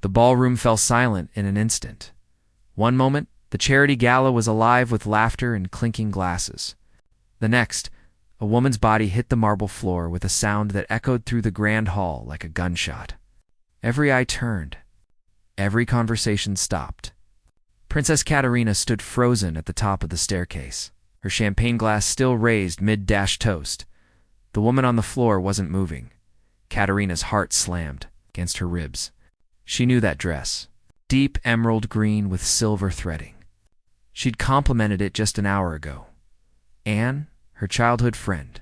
The ballroom fell silent in an instant. One moment, the charity gala was alive with laughter and clinking glasses. The next, a woman's body hit the marble floor with a sound that echoed through the grand hall like a gunshot. Every eye turned. Every conversation stopped. Princess Katherine stood frozen at the top of the staircase, her champagne glass still raised mid-dash toast. The woman on the floor wasn't moving. Katharina's heart slammed against her ribs. She knew that dress. Deep emerald green with silver threading. She'd complimented it just an hour ago. Anne, her childhood friend.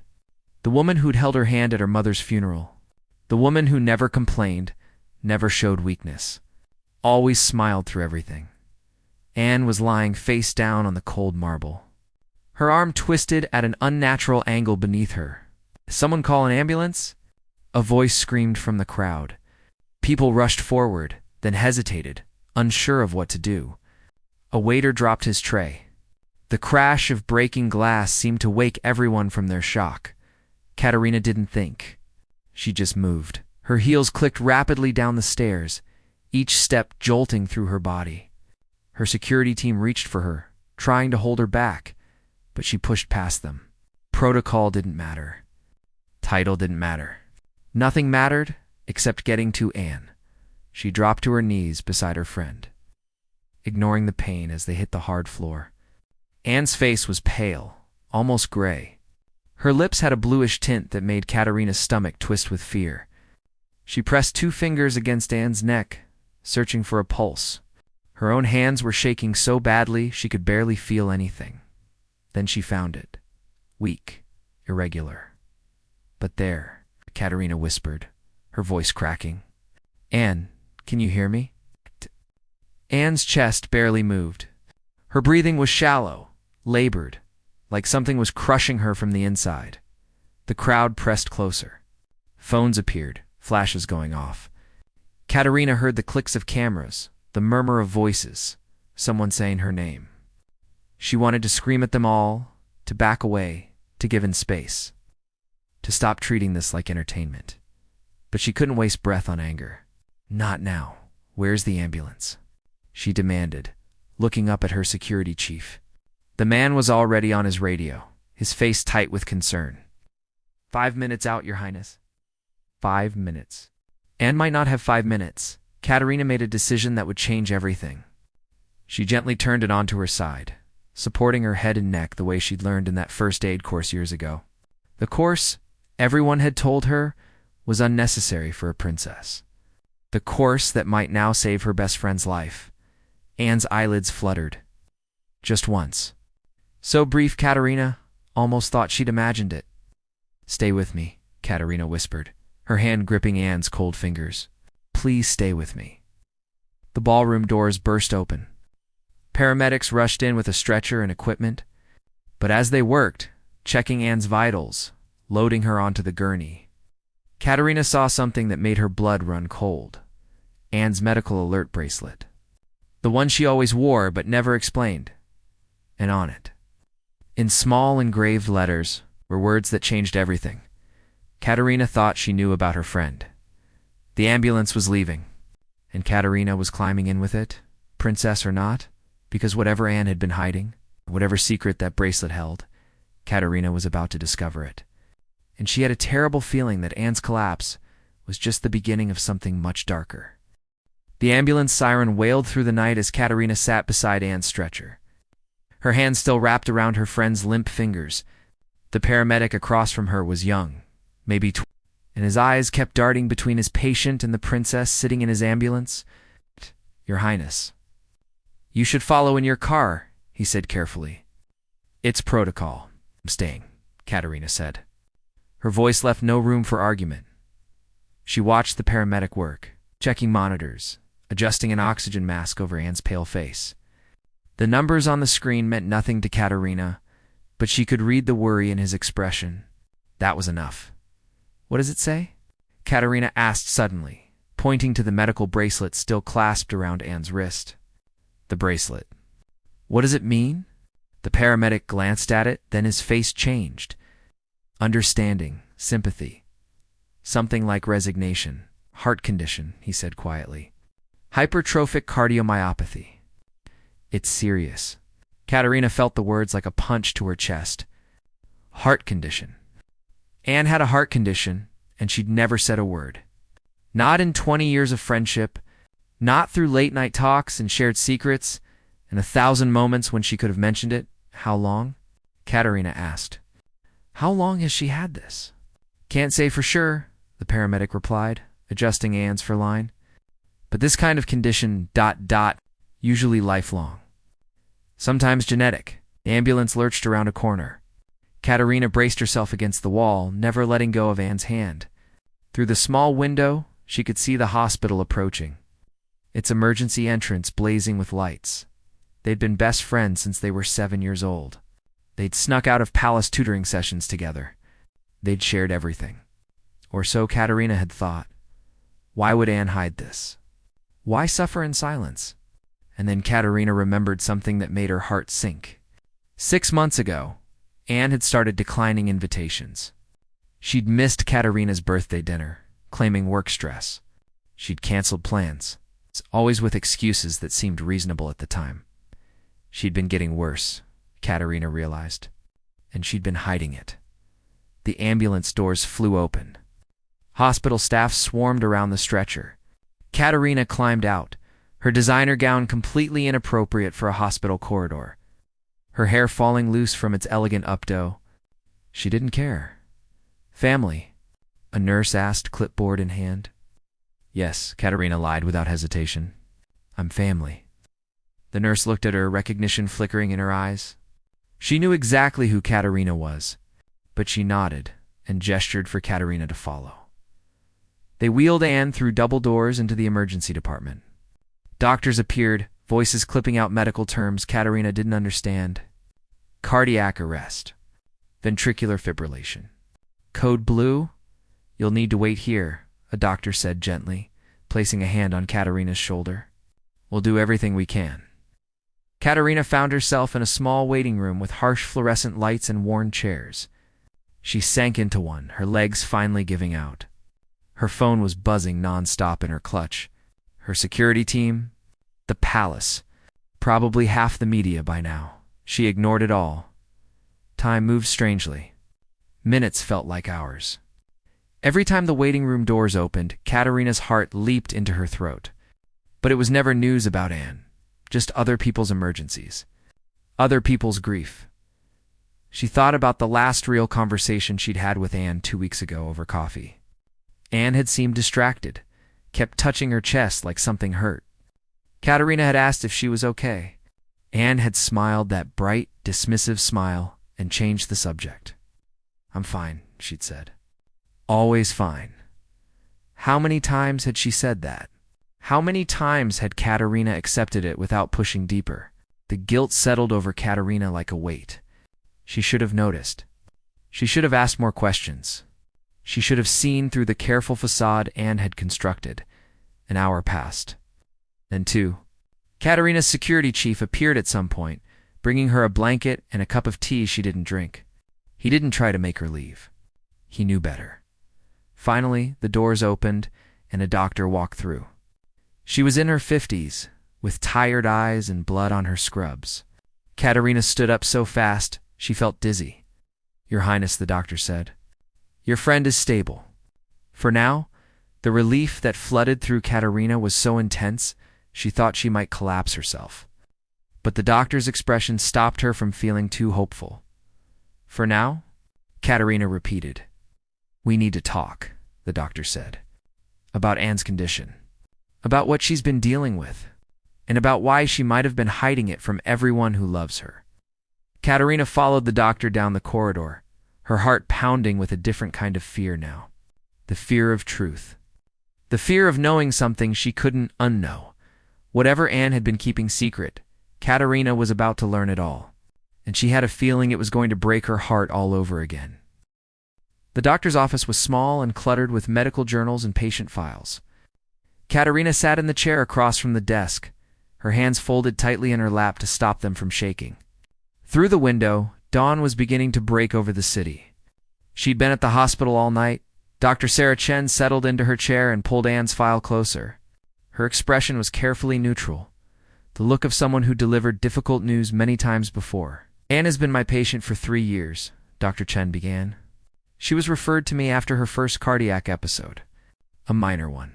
The woman who'd held her hand at her mother's funeral. The woman who never complained, never showed weakness. Always smiled through everything. Anne was lying face down on the cold marble. Her arm twisted at an unnatural angle beneath her. "Someone call an ambulance?" A voice screamed from the crowd. People rushed forward, then hesitated, unsure of what to do. A waiter dropped his tray. The crash of breaking glass seemed to wake everyone from their shock. Katharina didn't think. She just moved. Her heels clicked rapidly down the stairs, each step jolting through her body. Her security team reached for her, trying to hold her back, but she pushed past them. Protocol didn't matter. Title didn't matter. Nothing mattered except getting to Anne. She dropped to her knees beside her friend, ignoring the pain as they hit the hard floor. Anne's face was pale, almost gray. Her lips had a bluish tint that made Katharina's stomach twist with fear. She pressed 2 fingers against Anne's neck, searching for a pulse. Her own hands were shaking so badly she could barely feel anything. Then she found it. Weak, irregular. "But there," Katharina whispered, her voice cracking. "Anne, can you hear me?" Anne's chest barely moved. Her breathing was shallow, labored, like something was crushing her from the inside. The crowd pressed closer. Phones appeared, flashes going off. Katharina heard the clicks of cameras, the murmur of voices, someone saying her name. She wanted to scream at them all, to back away, to give in space, to stop treating this like entertainment. But she couldn't waste breath on anger. "Not now. Where's the ambulance?" she demanded, looking up at her security chief. The man was already on his radio, his face tight with concern. 5 minutes out, Your Highness." 5 minutes. Anne might not have 5 minutes. Katharina made a decision that would change everything. She gently turned it onto her side, supporting her head and neck the way she'd learned in that first aid course years ago. The course, everyone had told her, was unnecessary for a princess. The course that might now save her best friend's life. Anne's eyelids fluttered. Just once. So brief, Katharina almost thought she'd imagined it. "Stay with me," Katharina whispered, her hand gripping Anne's cold fingers. "Please stay with me." The ballroom doors burst open. Paramedics rushed in with a stretcher and equipment, but as they worked, checking Anne's vitals, loading her onto the gurney, Katharina saw something that made her blood run cold. Anne's medical alert bracelet. The one she always wore but never explained. And on it, in small engraved letters, were words that changed everything. Katharina thought she knew about her friend. The ambulance was leaving, and Katharina was climbing in with it, princess or not, because whatever Anne had been hiding, whatever secret that bracelet held, Katharina was about to discover it. And she had a terrible feeling that Anne's collapse was just the beginning of something much darker. The ambulance siren wailed through the night as Katharina sat beside Anne's stretcher. Her hand still wrapped around her friend's limp fingers. The paramedic across from her was young, maybe 20, and his eyes kept darting between his patient and the princess sitting in his ambulance. "Your Highness, you should follow in your car," he said carefully. "It's protocol." "I'm staying," Katharina said. Her voice left no room for argument. She watched the paramedic work, checking monitors, adjusting an oxygen mask over Anne's pale face. The numbers on the screen meant nothing to Katharina, but she could read the worry in his expression. That was enough. "What does it say?" Katharina asked suddenly, pointing to the medical bracelet still clasped around Anne's wrist. The bracelet. "What does it mean?" The paramedic glanced at it, then his face changed. "Understanding, sympathy. Something like resignation, heart condition," he said quietly. Hypertrophic cardiomyopathy. It's serious. Katharina felt the words like a punch to her chest. Heart condition. Anne had a heart condition, and she'd never said a word. Not in 20 years of friendship, not through late-night talks and shared secrets, and 1,000 moments when she could have mentioned it. How long? Katharina asked. How long has she had this? Can't say for sure, the paramedic replied, adjusting Anne's for line. But this kind of condition, usually lifelong. Sometimes genetic. The ambulance lurched around a corner. Katharina braced herself against the wall, never letting go of Anne's hand. Through the small window, she could see the hospital approaching, its emergency entrance blazing with lights. They'd been best friends since they were 7 years old. They'd snuck out of palace tutoring sessions together. They'd shared everything. Or so Katharina had thought. Why would Anne hide this? Why suffer in silence? And then Katharina remembered something that made her heart sink. 6 months ago, Anne had started declining invitations. She'd missed Katharina's birthday dinner, claiming work stress. She'd canceled plans, always with excuses that seemed reasonable at the time. She'd been getting worse, Katharina realized, and she'd been hiding it. The ambulance doors flew open. Hospital staff swarmed around the stretcher. Katharina climbed out, her designer gown completely inappropriate for a hospital corridor, her hair falling loose from its elegant updo. She didn't care. Family? A nurse asked, clipboard in hand. Yes, Katharina lied without hesitation. I'm family. The nurse looked at her, recognition flickering in her eyes. She knew exactly who Katharina was, but she nodded and gestured for Katharina to follow. They wheeled Anne through double doors into the emergency department. Doctors appeared, voices clipping out medical terms Katharina didn't understand. Cardiac arrest. Ventricular fibrillation. Code blue? You'll need to wait here, a doctor said gently, placing a hand on Katharina's shoulder. We'll do everything we can. Katharina found herself in a small waiting room with harsh fluorescent lights and worn chairs. She sank into one, her legs finally giving out. Her phone was buzzing non-stop in her clutch. Her security team? The palace. Probably half the media by now. She ignored it all. Time moved strangely. Minutes felt like hours. Every time the waiting room doors opened, Katharina's heart leaped into her throat. But it was never news about Anne, just other people's emergencies, other people's grief. She thought about the last real conversation she'd had with Anne 2 weeks ago over coffee. Anne had seemed distracted, kept touching her chest like something hurt. Katharina had asked if she was okay. Anne had smiled that bright, dismissive smile and changed the subject. I'm fine, she'd said. Always fine. How many times had she said that? How many times had Katharina accepted it without pushing deeper? The guilt settled over Katharina like a weight. She should have noticed. She should have asked more questions. She should have seen through the careful facade Anne had constructed. An hour passed. Then 2. Katharina's security chief appeared at some point, bringing her a blanket and a cup of tea she didn't drink. He didn't try to make her leave. He knew better. Finally, the doors opened, and a doctor walked through. She was in her 50s, with tired eyes and blood on her scrubs. Katharina stood up so fast, she felt dizzy. Your Highness, the doctor said. Your friend is stable. For now, the relief that flooded through Katharina was so intense, she thought she might collapse herself. But the doctor's expression stopped her from feeling too hopeful. For now? Katharina repeated. We need to talk, the doctor said. About Anne's condition. About what she's been dealing with. And about why she might have been hiding it from everyone who loves her. Katharina followed the doctor down the corridor, her heart pounding with a different kind of fear now. The fear of truth. The fear of knowing something she couldn't unknow. Whatever Anne had been keeping secret, Katharina was about to learn it all. And she had a feeling it was going to break her heart all over again. The doctor's office was small and cluttered with medical journals and patient files. Katharina sat in the chair across from the desk, her hands folded tightly in her lap to stop them from shaking. Through the window, dawn was beginning to break over the city. She'd been at the hospital all night. Dr. Sarah Chen settled into her chair and pulled Anne's file closer. Her expression was carefully neutral, the look of someone who delivered difficult news many times before. Anne has been my patient for 3 years, Dr. Chen began. She was referred to me after her first cardiac episode, a minor one.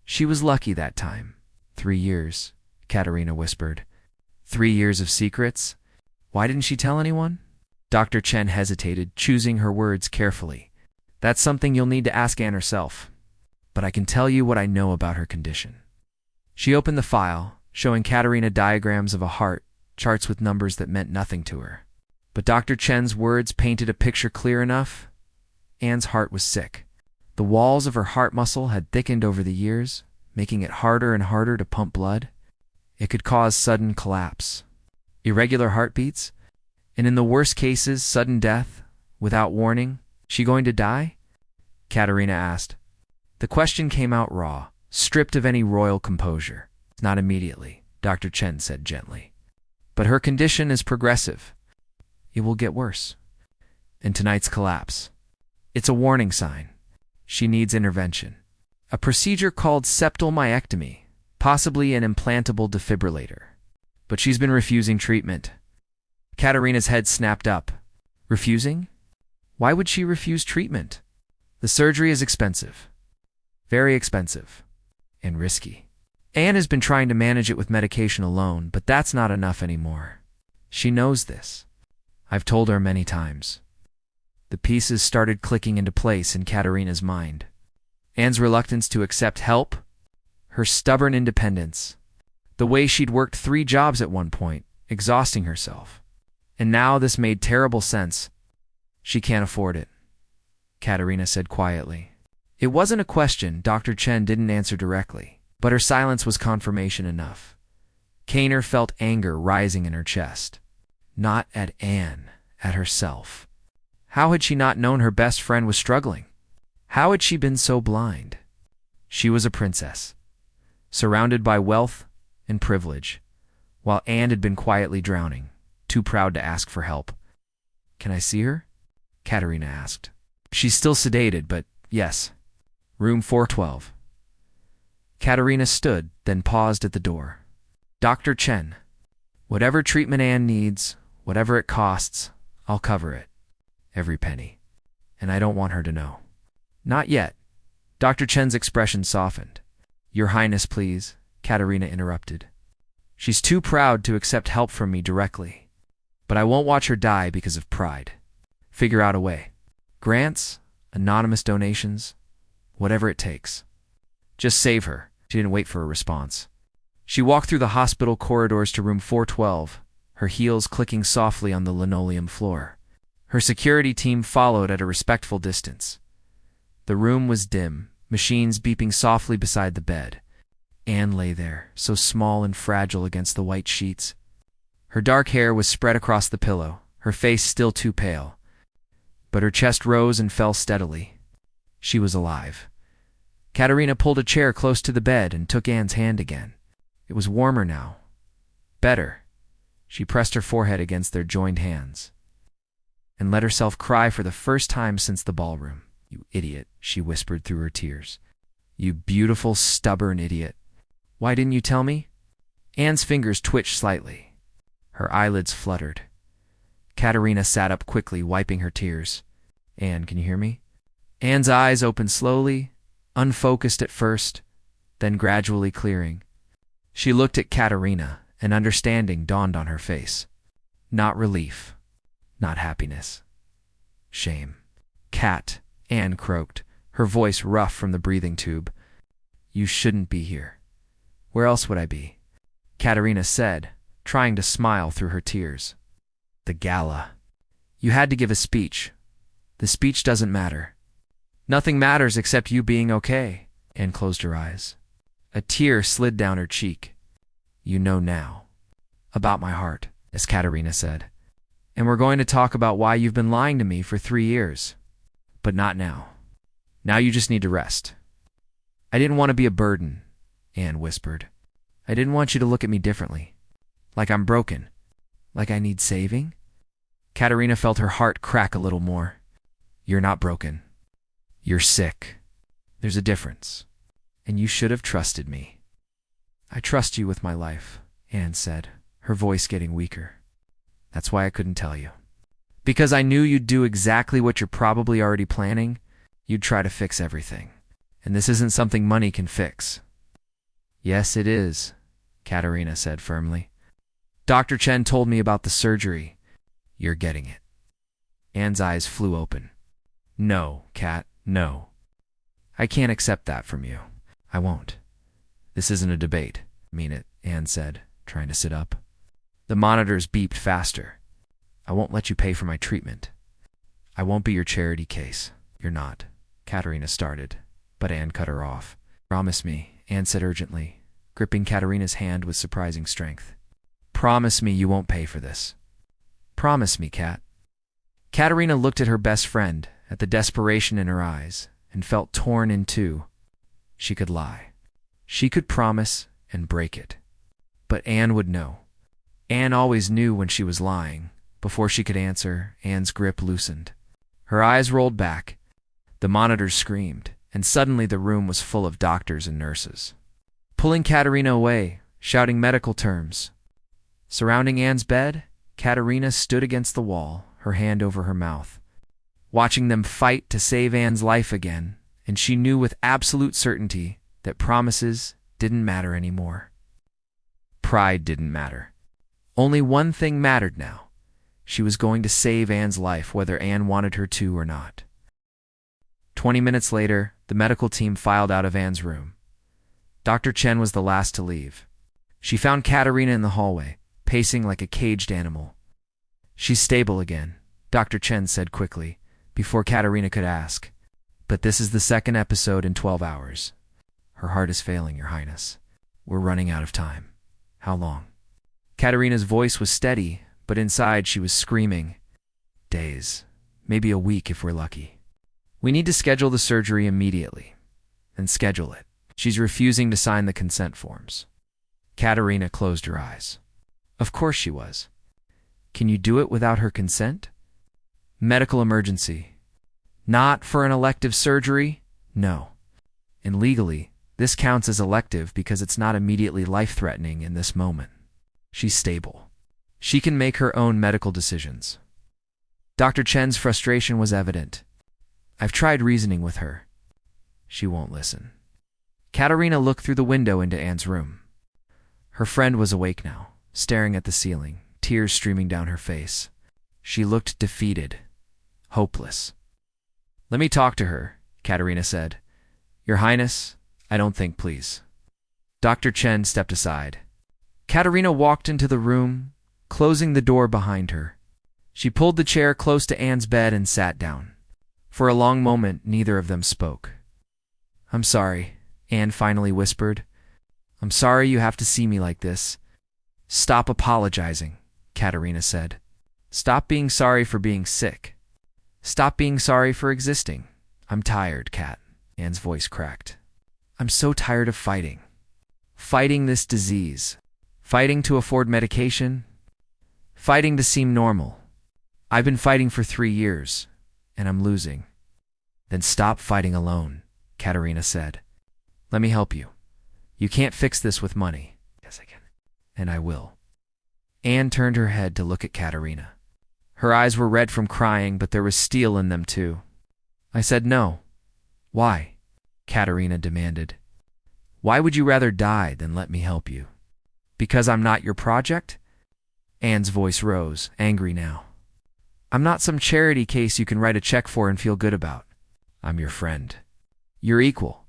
She was lucky that time. 3 years, Katharina whispered. 3 years of secrets? Why didn't she tell anyone? Dr. Chen hesitated, choosing her words carefully. That's something you'll need to ask Anne herself. But I can tell you what I know about her condition. She opened the file, showing Katharina diagrams of a heart, charts with numbers that meant nothing to her. But Dr. Chen's words painted a picture clear enough. Anne's heart was sick. The walls of her heart muscle had thickened over the years, making it harder and harder to pump blood. It could cause sudden collapse, irregular heartbeats, and in the worst cases, sudden death, without warning. She going to die? Katharina asked. The question came out raw, stripped of any royal composure. Not immediately, Dr. Chen said gently. But her condition is progressive. It will get worse. And tonight's collapse. It's a warning sign. She needs intervention. A procedure called septal myectomy, possibly an implantable defibrillator. But she's been refusing treatment. Katharina's head snapped up. Refusing? Why would she refuse treatment? The surgery is expensive. Very expensive. And risky. Anne has been trying to manage it with medication alone, but that's not enough anymore. She knows this. I've told her many times. The pieces started clicking into place in Katharina's mind. Anne's reluctance to accept help, her stubborn independence, the way she'd worked 3 jobs at one point, exhausting herself. And now this made terrible sense. She can't afford it, Katharina said quietly. It wasn't a question Dr. Chen didn't answer directly. But her silence was confirmation enough. Kaner felt anger rising in her chest. Not at Anne, at herself. How had she not known her best friend was struggling? How had she been so blind? She was a princess, surrounded by wealth and privilege, while Anne had been quietly drowning, too proud to ask for help. Can I see her? Katharina asked. She's still sedated, but yes. Room 412. Katharina stood, then paused at the door. Dr. Chen, whatever treatment Anne needs, whatever it costs, I'll cover it. Every penny. And I don't want her to know. Not yet. Dr. Chen's expression softened. Your Highness, please, Katharina interrupted. She's too proud to accept help from me directly. But I won't watch her die because of pride. Figure out a way. Grants, anonymous donations, whatever it takes. Just save her. She didn't wait for a response. She walked through the hospital corridors to room 412, her heels clicking softly on the linoleum floor. Her security team followed at a respectful distance. The room was dim, machines beeping softly beside the bed. Anne lay there, so small and fragile against the white sheets. Her dark hair was spread across the pillow, her face still too pale. But her chest rose and fell steadily. She was alive. Katharina pulled a chair close to the bed and took Anne's hand again. It was warmer now. Better. She pressed her forehead against their joined hands and let herself cry for the first time since the ballroom. You idiot, she whispered through her tears. You beautiful, stubborn idiot. Why didn't you tell me? Anne's fingers twitched slightly. Her eyelids fluttered. Katharina sat up quickly, wiping her tears. Anne, can you hear me? Anne's eyes opened slowly, unfocused at first, then gradually clearing. She looked at Katharina, and understanding dawned on her face. Not relief, not happiness. Shame. Cat, Anne croaked, her voice rough from the breathing tube. You shouldn't be here. Where else would I be? Katharina said, trying to smile through her tears. The gala. You had to give a speech. The speech doesn't matter. Nothing matters except you being okay. Anne closed her eyes. A tear slid down her cheek. You know now. About my heart, as Katharina said. And we're going to talk about why you've been lying to me for 3 years. But not now. Now you just need to rest. I didn't want to be a burden, Anne whispered. I didn't want you to look at me differently. Like I'm broken. Like I need saving. Katharina felt her heart crack a little more. You're not broken. You're sick. There's a difference. And you should have trusted me. I trust you with my life, Anne said, her voice getting weaker. That's why I couldn't tell you. Because I knew you'd do exactly what you're probably already planning. You'd try to fix everything. And this isn't something money can fix. Yes, it is, Katharina said firmly. Dr. Chen told me about the surgery. You're getting it. Anne's eyes flew open. No, Kat, no. I can't accept that from you. I won't. This isn't a debate. Mean it, Anne said, trying to sit up. The monitors beeped faster. I won't let you pay for my treatment. I won't be your charity case. You're not. Katharina started, but Anne cut her off. Promise me, Anne said urgently, gripping Katharina's hand with surprising strength. Promise me you won't pay for this. Promise me, Kat. Katharina looked at her best friend, at the desperation in her eyes, and felt torn in two. She could lie. She could promise and break it. But Anne would know. Anne always knew when she was lying. Before she could answer, Anne's grip loosened. Her eyes rolled back. The monitors screamed, and suddenly the room was full of doctors and nurses. Pulling Katharina away, shouting medical terms. Surrounding Anne's bed, Katharina stood against the wall, her hand over her mouth, watching them fight to save Anne's life again, and she knew with absolute certainty that promises didn't matter anymore. Pride didn't matter. Only one thing mattered now. She was going to save Anne's life, whether Anne wanted her to or not. 20 minutes later, the medical team filed out of Anne's room. Dr. Chen was the last to leave. She found Katharina in the hallway, pacing like a caged animal. She's stable again, Dr. Chen said quickly, before Katharina could ask. But this is the second episode in 12 hours. Her heart is failing, Your Highness. We're running out of time. How long? Katharina's voice was steady, but inside she was screaming. Days. Maybe a week if we're lucky. We need to schedule the surgery immediately. And schedule it. She's refusing to sign the consent forms. Katharina closed her eyes. Of course she was. Can you do it without her consent? Medical emergency. Not for an elective surgery? No. And legally, this counts as elective because it's not immediately life-threatening in this moment. She's stable. She can make her own medical decisions. Dr. Chen's frustration was evident. I've tried reasoning with her. She won't listen. Katharina looked through the window into Anne's room. Her friend was awake now, staring at the ceiling, tears streaming down her face. She looked defeated, hopeless. Let me talk to her, Katharina said. Your Highness, I don't think, please. Dr. Chen stepped aside. Katharina walked into the room, closing the door behind her. She pulled the chair close to Anne's bed and sat down. For a long moment, neither of them spoke. I'm sorry, Anne finally whispered. I'm sorry you have to see me like this. Stop apologizing, Katharina said. Stop being sorry for being sick. Stop being sorry for existing. I'm tired, Kat. Anne's voice cracked. I'm so tired of fighting. Fighting this disease. Fighting to afford medication. Fighting to seem normal. I've been fighting for 3 years, and I'm losing. Then stop fighting alone, Katharina said. Let me help you. You can't fix this with money. Yes, I can. And I will. Anne turned her head to look at Katharina. Her eyes were red from crying, but there was steel in them too. I said no. Why? Katharina demanded. Why would you rather die than let me help you? Because I'm not your project? Anne's voice rose, angry now. I'm not some charity case you can write a check for and feel good about. I'm your friend. You're equal.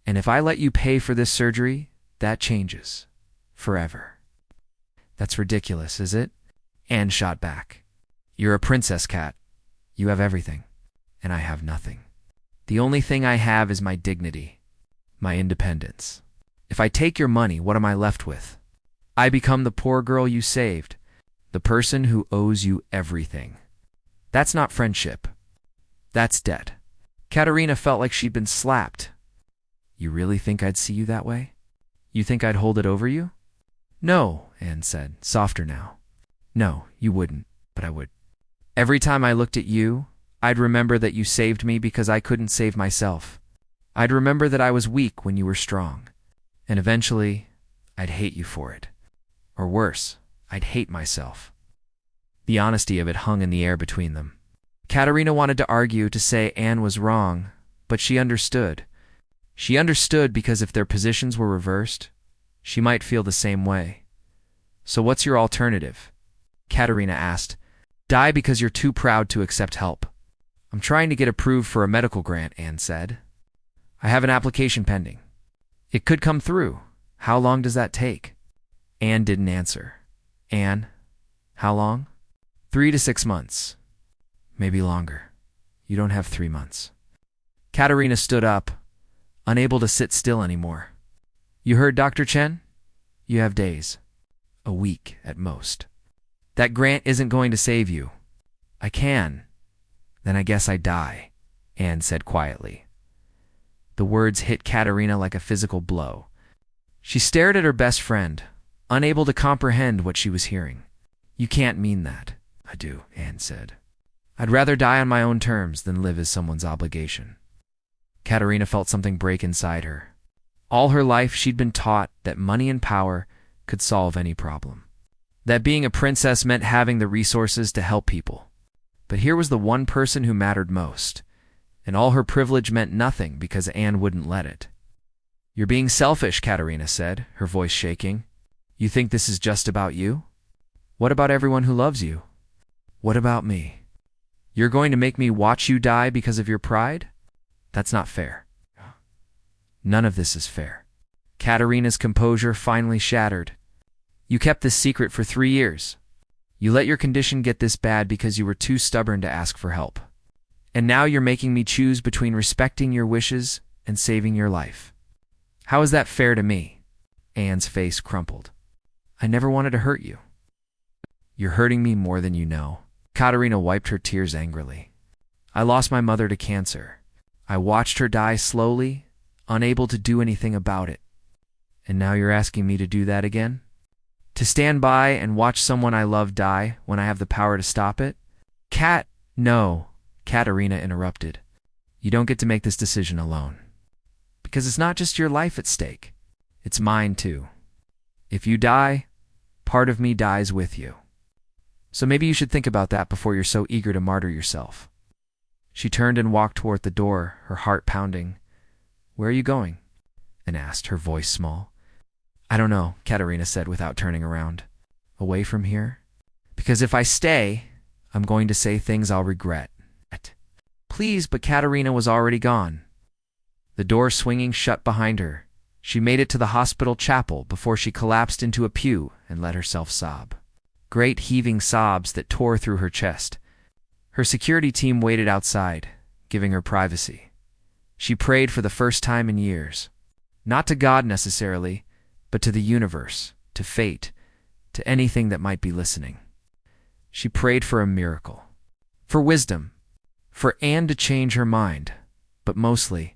And if I let you pay for this surgery, that changes. Forever. That's ridiculous, is it? Anne shot back. You're a princess, Kat. You have everything. And I have nothing. The only thing I have is my dignity. My independence. If I take your money, what am I left with? I become the poor girl you saved. The person who owes you everything. That's not friendship. That's debt. Katharina felt like she'd been slapped. You really think I'd see you that way? You think I'd hold it over you? No, Anne said, softer now. No, you wouldn't, but I would. Every time I looked at you, I'd remember that you saved me because I couldn't save myself. I'd remember that I was weak when you were strong. And eventually, I'd hate you for it. Or worse, I'd hate myself. The honesty of it hung in the air between them. Katharina wanted to argue, to say Anne was wrong, but she understood. She understood because if their positions were reversed, she might feel the same way. So what's your alternative? Katharina asked. Die because you're too proud to accept help. I'm trying to get approved for a medical grant, Anne said. I have an application pending. It could come through. How long does that take? Anne didn't answer. Anne, how long? 3 to 6 months. Maybe longer. You don't have 3 months. Katharina stood up, unable to sit still anymore. You heard Dr. Chen? You have days. A week at most. That grant isn't going to save you. I can. Then I guess I die, Anne said quietly. The words hit Katharina like a physical blow. She stared at her best friend, unable to comprehend what she was hearing. You can't mean that. I do, Anne said. I'd rather die on my own terms than live as someone's obligation. Katharina felt something break inside her. All her life she'd been taught that money and power could solve any problem. That being a princess meant having the resources to help people. But here was the one person who mattered most, and all her privilege meant nothing because Anne wouldn't let it. You're being selfish, Katharina said, her voice shaking. You think this is just about you? What about everyone who loves you? What about me? You're going to make me watch you die because of your pride? That's not fair. None of this is fair. Katharina's composure finally shattered. You kept this secret for 3 years. You let your condition get this bad because you were too stubborn to ask for help. And now you're making me choose between respecting your wishes and saving your life. How is that fair to me? Anne's face crumpled. I never wanted to hurt you. You're hurting me more than you know. Katharina wiped her tears angrily. I lost my mother to cancer. I watched her die slowly, unable to do anything about it. And now you're asking me to do that again? To stand by and watch someone I love die when I have the power to stop it? No, Katharina interrupted. You don't get to make this decision alone. Because it's not just your life at stake. It's mine too. If you die, part of me dies with you. So maybe you should think about that before you're so eager to martyr yourself. She turned and walked toward the door, her heart pounding. Where are you going? Anne asked, her voice small. I don't know, Katharina said without turning around. Away from here? Because if I stay, I'm going to say things I'll regret. Please, but Katharina was already gone. The door swinging shut behind her. She made it to the hospital chapel before she collapsed into a pew and let herself sob. Great heaving sobs that tore through her chest. Her security team waited outside, giving her privacy. She prayed for the first time in years. Not to God necessarily, but to the universe, to fate, to anything that might be listening. She prayed for a miracle, for wisdom, for Anne to change her mind, but mostly,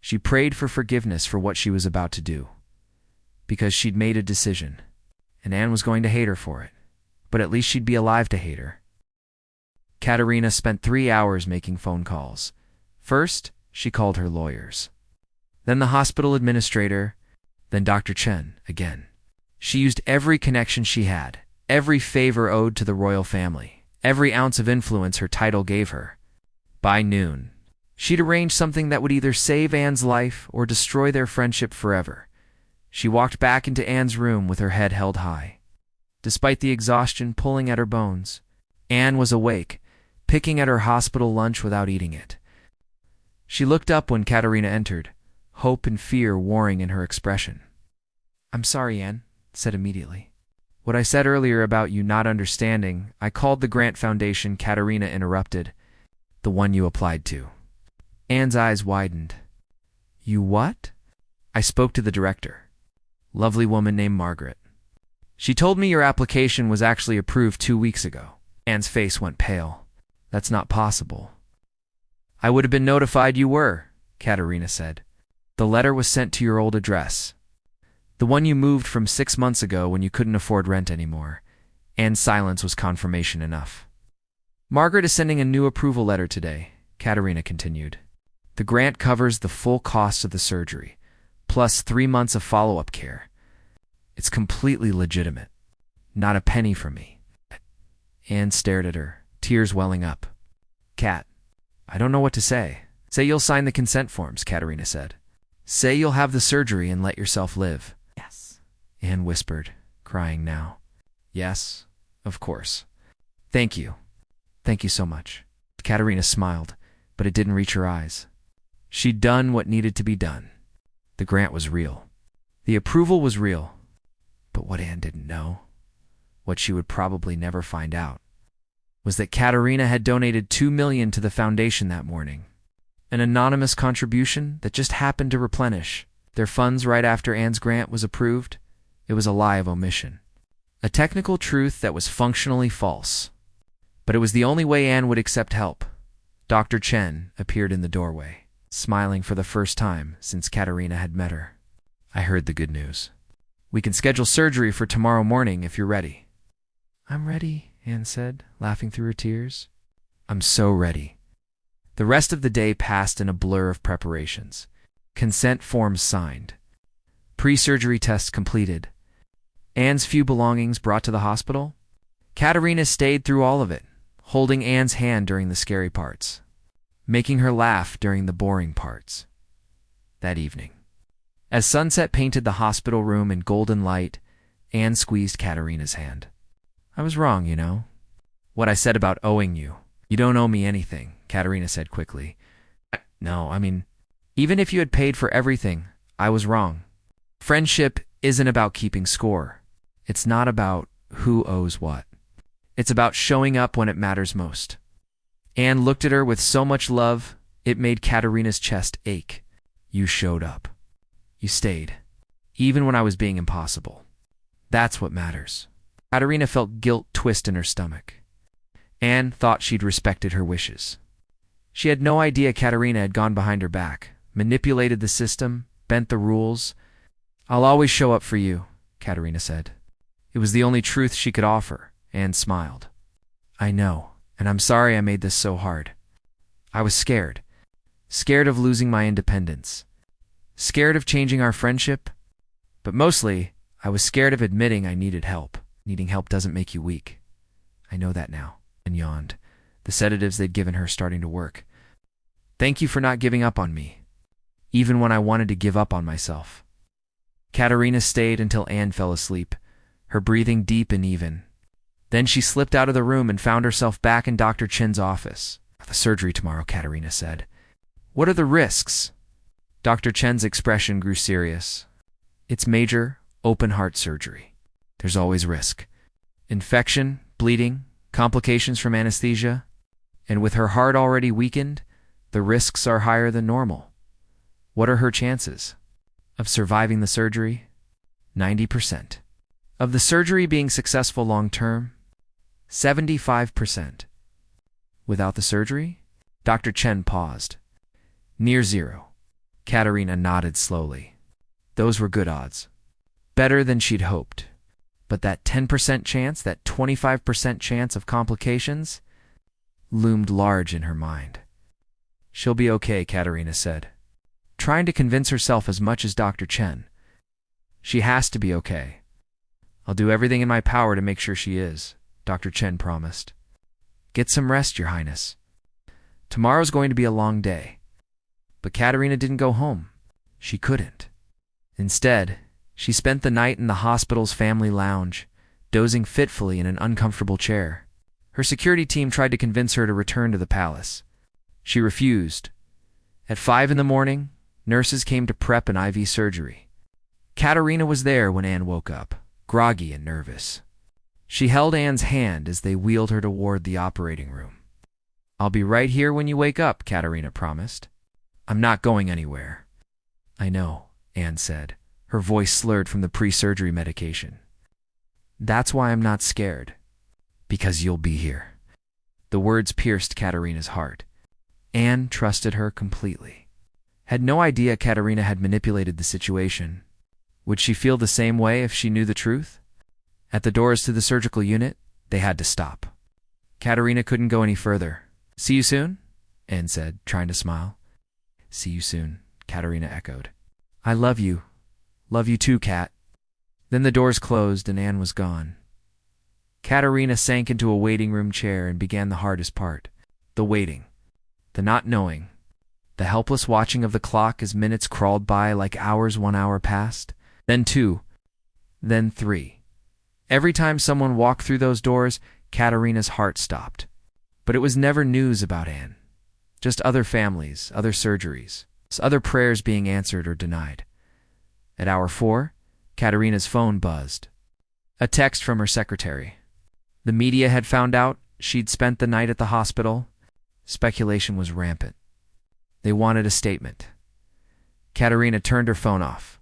she prayed for forgiveness for what she was about to do. Because she'd made a decision, and Anne was going to hate her for it, but at least she'd be alive to hate her. Katharina spent 3 hours making phone calls. First, she called her lawyers. Then the hospital administrator, then Dr. Chen again. She used every connection she had, every favor owed to the royal family, every ounce of influence her title gave her. By noon, she'd arranged something that would either save Anne's life or destroy their friendship forever. She walked back into Anne's room with her head held high. Despite the exhaustion pulling at her bones, Anne was awake, picking at her hospital lunch without eating it. She looked up when Katharina entered, hope and fear warring in her expression. I'm sorry, Anne, said immediately. What I said earlier about you not understanding, I called the Grant Foundation, Katharina interrupted. The one you applied to. Anne's eyes widened. You what? I spoke to the director. Lovely woman named Margaret. She told me your application was actually approved 2 weeks ago. Anne's face went pale. That's not possible. I would have been notified you were, Katharina said. The letter was sent to your old address. The one you moved from 6 months ago when you couldn't afford rent anymore. Anne's silence was confirmation enough. Margaret is sending a new approval letter today, Katharina continued. The grant covers the full cost of the surgery, plus 3 months of follow-up care. It's completely legitimate. Not a penny from me. Anne stared at her, tears welling up. Kat, I don't know what to say. Say you'll sign the consent forms, Katharina said. Say you'll have the surgery and let yourself live. Yes, Anne whispered, crying now. Yes, of course. Thank you. Thank you so much. Katharina smiled, but it didn't reach her eyes. She'd done what needed to be done. The grant was real. The approval was real. But what Anne didn't know, what she would probably never find out, was that Katharina had donated $2 million to the foundation that morning. An anonymous contribution that just happened to replenish their funds right after Anne's grant was approved. It was a lie of omission. A technical truth that was functionally false. But it was the only way Anne would accept help. Dr. Chen appeared in the doorway, smiling for the first time since Katharina had met her. I heard the good news. We can schedule surgery for tomorrow morning if you're ready. I'm ready, Anne said, laughing through her tears. I'm so ready. The rest of the day passed in a blur of preparations. Consent forms signed. Pre-surgery tests completed. Anne's few belongings brought to the hospital. Katharina stayed through all of it, holding Anne's hand during the scary parts, making her laugh during the boring parts. That evening, as sunset painted the hospital room in golden light, Anne squeezed Katharina's hand. I was wrong, you know. What I said about owing you. You don't owe me anything, Katharina said quickly. No, I mean, even if you had paid for everything, I was wrong. Friendship isn't about keeping score. It's not about who owes what. It's about showing up when it matters most. Anne looked at her with so much love, it made Katharina's chest ache. You showed up. You stayed, even when I was being impossible. That's what matters. Katharina felt guilt twist in her stomach. Anne thought she'd respected her wishes. She had no idea Katharina had gone behind her back, manipulated the system, bent the rules. I'll always show up for you, Katharina said. It was the only truth she could offer. Anne smiled. I know, and I'm sorry I made this so hard. I was scared. Scared of losing my independence. Scared of changing our friendship. But mostly, I was scared of admitting I needed help. Needing help doesn't make you weak. I know that now. And yawned, the sedatives they'd given her starting to work. Thank you for not giving up on me, even when I wanted to give up on myself. Katharina stayed until Anne fell asleep, her breathing deep and even. Then she slipped out of the room and found herself back in Dr. Chen's office. The surgery tomorrow, Katharina said. What are the risks? Dr. Chen's expression grew serious. It's major, open-heart surgery. There's always risk. Infection, bleeding, complications from anesthesia, and with her heart already weakened, the risks are higher than normal. What are her chances? Of surviving the surgery? 90%. Of the surgery being successful long-term? 75%. Without the surgery? Dr. Chen paused. Near zero. Katharina nodded slowly. Those were good odds. Better than she'd hoped. But that 10% chance, that 25% chance of complications, loomed large in her mind. She'll be okay, Katharina said, trying to convince herself as much as Dr. Chen. She has to be okay. I'll do everything in my power to make sure she is, Dr. Chen promised. Get some rest, Your Highness. Tomorrow's going to be a long day. But Katharina didn't go home. She couldn't. Instead, she spent the night in the hospital's family lounge, dozing fitfully in an uncomfortable chair. Her security team tried to convince her to return to the palace. She refused. At 5 a.m, nurses came to prep an IV surgery. Katharina was there when Anne woke up, groggy and nervous. She held Anne's hand as they wheeled her toward the operating room. I'll be right here when you wake up, Katharina promised. I'm not going anywhere. I know, Anne said, her voice slurred from the pre-surgery medication. That's why I'm not scared. Because you'll be here. The words pierced Katharina's heart. Anne trusted her completely. Had no idea Katharina had manipulated the situation. Would she feel the same way if she knew the truth? At the doors to the surgical unit, they had to stop. Katharina couldn't go any further. See you soon? Anne said, trying to smile. See you soon, Katharina echoed. I love you. Love you too, Kat. Then the doors closed and Anne was gone. Katerina sank into a waiting room chair and began the hardest part. The waiting. The not knowing. The helpless watching of the clock as minutes crawled by like hours. 1 hour passed. Then 2. Then 3. Every time someone walked through those doors, Katerina's heart stopped. But it was never news about Anne. Just other families, other surgeries, other prayers being answered or denied. At hour 4, Katerina's phone buzzed. A text from her secretary. The media had found out she'd spent the night at the hospital. Speculation was rampant. They wanted a statement. Katerina turned her phone off.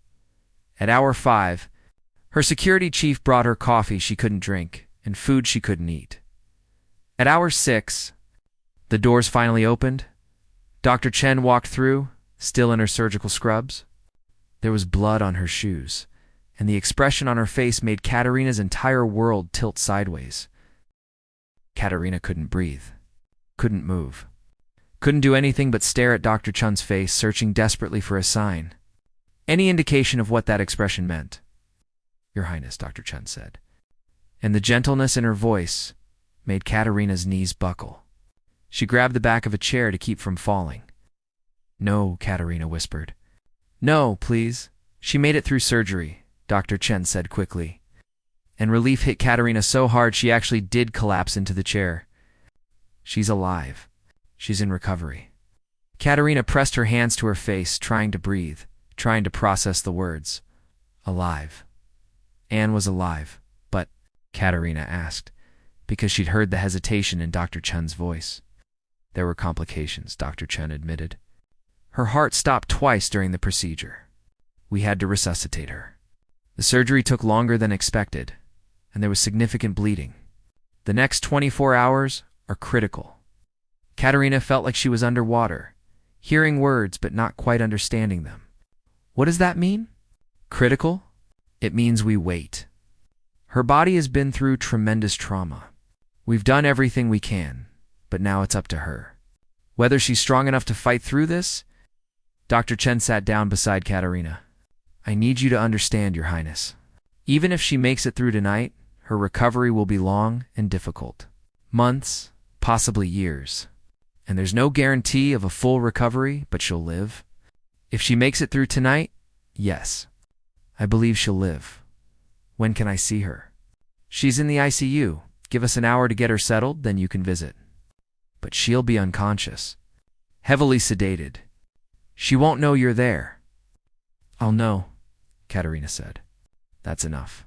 At hour 5, her security chief brought her coffee she couldn't drink and food she couldn't eat. At hour 6, the doors finally opened. Dr. Chen walked through, still in her surgical scrubs. There was blood on her shoes, and the expression on her face made Katerina's entire world tilt sideways. Katerina couldn't breathe, couldn't move, couldn't do anything but stare at Dr. Chen's face, searching desperately for a sign, any indication of what that expression meant. "Your Highness," Dr. Chen said, and the gentleness in her voice made Katerina's knees buckle. She grabbed the back of a chair to keep from falling. "No," Katerina whispered. "No, please." "She made it through surgery," Dr. Chen said quickly, and relief hit Katerina so hard she actually did collapse into the chair. "She's alive. She's in recovery." Katerina pressed her hands to her face, trying to breathe, trying to process the words. Alive. Anne was alive, but, Katerina asked, because she'd heard the hesitation in Dr. Chen's voice. "There were complications," Dr. Chen admitted. "Her heart stopped twice during the procedure. We had to resuscitate her. The surgery took longer than expected, and there was significant bleeding. The next 24 hours are critical." Katerina felt like she was underwater, hearing words but not quite understanding them. What does that mean? Critical? It means we wait. Her body has been through tremendous trauma. We've done everything we can, but now it's up to her. Whether she's strong enough to fight through this? Dr. Chen sat down beside Katerina. "I need you to understand, Your Highness. Even if she makes it through tonight, her recovery will be long and difficult. Months, possibly years. And there's no guarantee of a full recovery, but she'll live. If she makes it through tonight, yes, I believe she'll live. When can I see her?" "She's in the ICU. Give us an hour to get her settled, then you can visit." "But she'll be unconscious. Heavily sedated. She won't know you're there." "I'll know," Katerina said. "That's enough."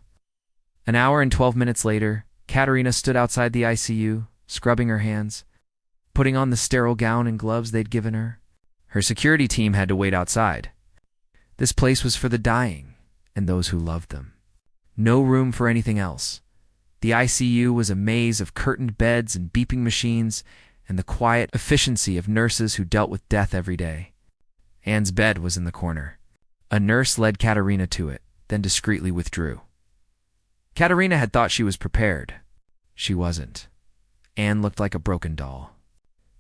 An hour and 12 minutes later, Katerina stood outside the ICU, scrubbing her hands, putting on the sterile gown and gloves they'd given her. Her security team had to wait outside. This place was for the dying and those who loved them. No room for anything else. The ICU was a maze of curtained beds and beeping machines and the quiet efficiency of nurses who dealt with death every day. Anne's bed was in the corner. A nurse led Katerina to it, then discreetly withdrew. Katerina had thought she was prepared. She wasn't. Anne looked like a broken doll.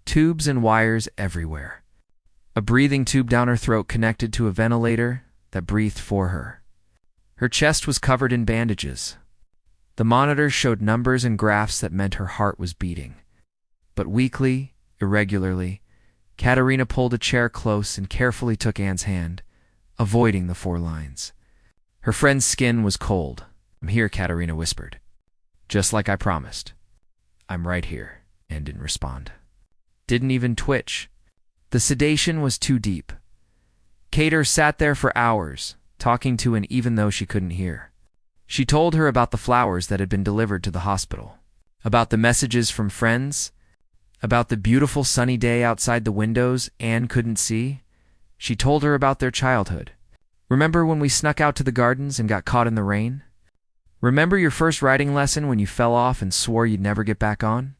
Tubes and wires everywhere. A breathing tube down her throat connected to a ventilator that breathed for her. Her chest was covered in bandages. The monitors showed numbers and graphs that meant her heart was beating. But weakly, irregularly, Katerina pulled a chair close and carefully took Anne's hand, avoiding the 4 lines. Her friend's skin was cold. "I'm here," Katerina whispered. "Just like I promised." "I'm right here," Anne didn't respond. Didn't even twitch. The sedation was too deep. Kater sat there for hours, talking to Anne even though she couldn't hear. She told her about the flowers that had been delivered to the hospital, about the messages from friends, about the beautiful sunny day outside the windows Anne couldn't see. She told her about their childhood. "Remember when we snuck out to the gardens and got caught in the rain? Remember your first riding lesson when you fell off and swore you'd never get back on?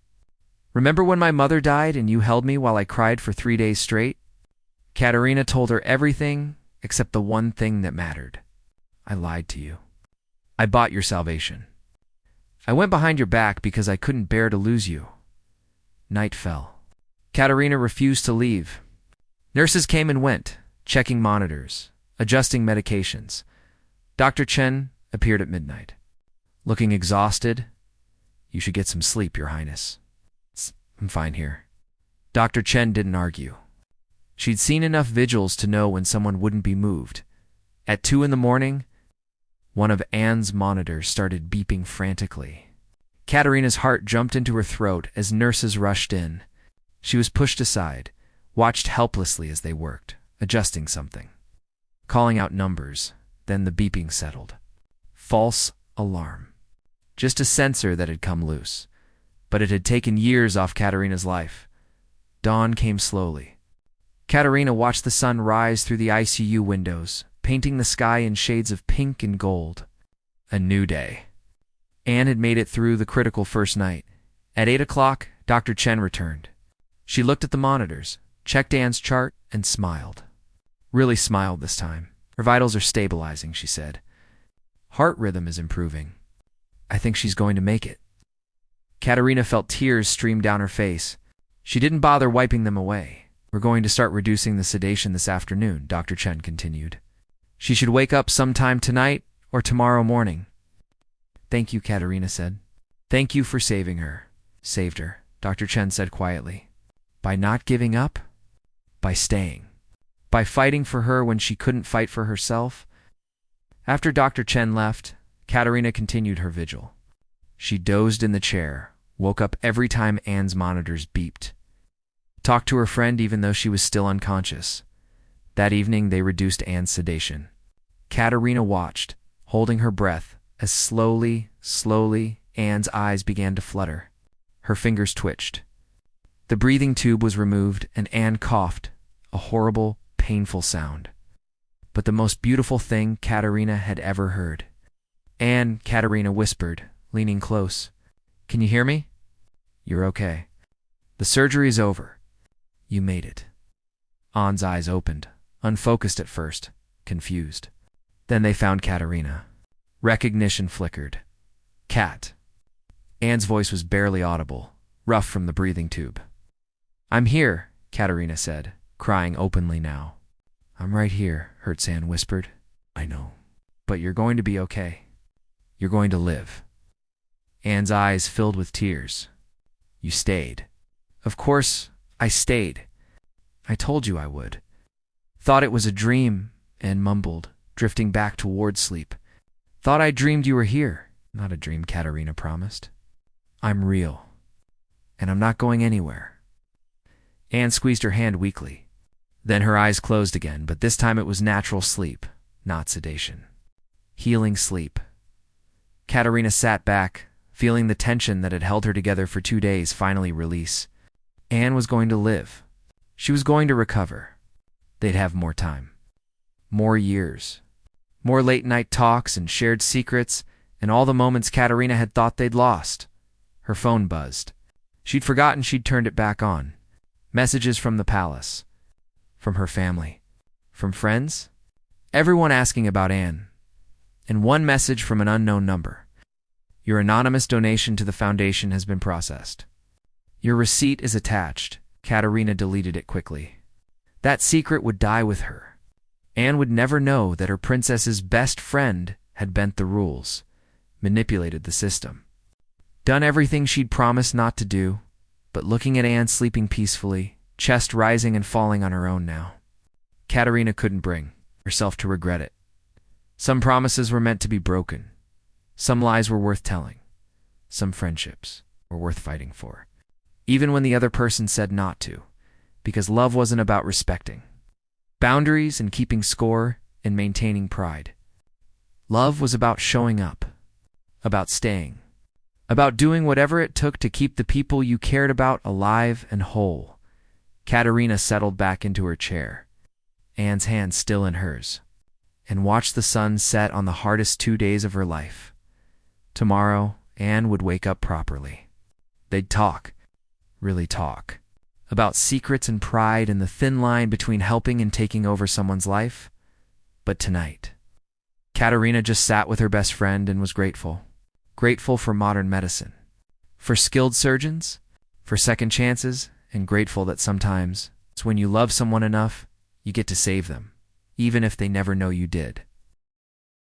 Remember when my mother died and you held me while I cried for 3 days straight?" Katerina told her everything except the one thing that mattered. "I lied to you. I bought your salvation. I went behind your back because I couldn't bear to lose you." Night fell. Katerina refused to leave. Nurses came and went, checking monitors, adjusting medications. Dr. Chen, appeared at midnight. Looking exhausted. You should get some sleep, Your Highness. I'm fine here. Dr. Chen didn't argue. She'd seen enough vigils to know when someone wouldn't be moved. At 2 in the morning, one of Anne's monitors started beeping frantically. Katharina's heart jumped into her throat as nurses rushed in. She was pushed aside, watched helplessly as they worked, adjusting something. Calling out numbers, then the beeping settled. False alarm. Just a sensor that had come loose. But it had taken years off Katharina's life. Dawn came slowly. Katharina watched the sun rise through the ICU windows, painting the sky in shades of pink and gold. A new day. Anne had made it through the critical first night. At 8 o'clock, Dr. Chen returned. She looked at the monitors, checked Anne's chart, and smiled. Really smiled this time. Her vitals are stabilizing, she said. Heart rhythm is improving. I think she's going to make it. Katharina felt tears stream down her face. She didn't bother wiping them away. We're going to start reducing the sedation this afternoon, Dr. Chen continued. She should wake up sometime tonight or tomorrow morning. Thank you, Katharina said. Thank you for saving her. Saved her, Dr. Chen said quietly. By not giving up? By staying. By fighting for her when she couldn't fight for herself? After Dr. Chen left, Katharina continued her vigil. She dozed in the chair, woke up every time Anne's monitors beeped. Talked to her friend even though she was still unconscious. That evening they reduced Anne's sedation. Katharina watched, holding her breath, as slowly, Anne's eyes began to flutter. Her fingers twitched. The breathing tube was removed and Anne coughed, a horrible, painful sound. But the most beautiful thing Katharina had ever heard. Anne, Katharina whispered, leaning close. Can you hear me? You're okay. The surgery is over. You made it. Anne's eyes opened, unfocused at first, confused. Then they found Katharina. Recognition flickered. Kat. Anne's voice was barely audible, rough from the breathing tube. I'm here, Katharina said, crying openly now. I'm right here, Anne whispered. I know. But you're going to be okay. You're going to live. Anne's eyes filled with tears. You stayed. Of course, I stayed. I told you I would. Thought it was a dream, Anne mumbled, drifting back toward sleep. Thought I dreamed you were here. Not a dream, Katharina promised. I'm real. And I'm not going anywhere. Anne squeezed her hand weakly. Then her eyes closed again, but this time it was natural sleep, not sedation. Healing sleep. Katharina sat back, feeling the tension that had held her together for 2 days finally release. Anne was going to live. She was going to recover. They'd have more time. More years. More late-night talks and shared secrets, and all the moments Katharina had thought they'd lost. Her phone buzzed. She'd forgotten she'd turned it back on. Messages from the palace. From her family. From friends. Everyone asking about Anne. And one message from an unknown number. Your anonymous donation to the foundation has been processed. Your receipt is attached. Katharina deleted it quickly. That secret would die with her. Anne would never know that her princess's best friend had bent the rules, manipulated the system. Done everything she'd promised not to do, but looking at Anne sleeping peacefully, chest rising and falling on her own now. Katharina couldn't bring herself to regret it. Some promises were meant to be broken. Some lies were worth telling. Some friendships were worth fighting for. Even when the other person said not to, because love wasn't about respecting boundaries and keeping score and maintaining pride. Love was about showing up, about staying, about doing whatever it took to keep the people you cared about alive and whole. Katharina settled back into her chair, Anne's hand still in hers, and watched the sun set on the hardest 2 days of her life. Tomorrow, Anne would wake up properly. They'd talk, really talk, about secrets and pride and the thin line between helping and taking over someone's life. But tonight, Katharina just sat with her best friend and was grateful. Grateful for modern medicine, for skilled surgeons, for second chances, and grateful that sometimes, it's when you love someone enough, you get to save them, even if they never know you did.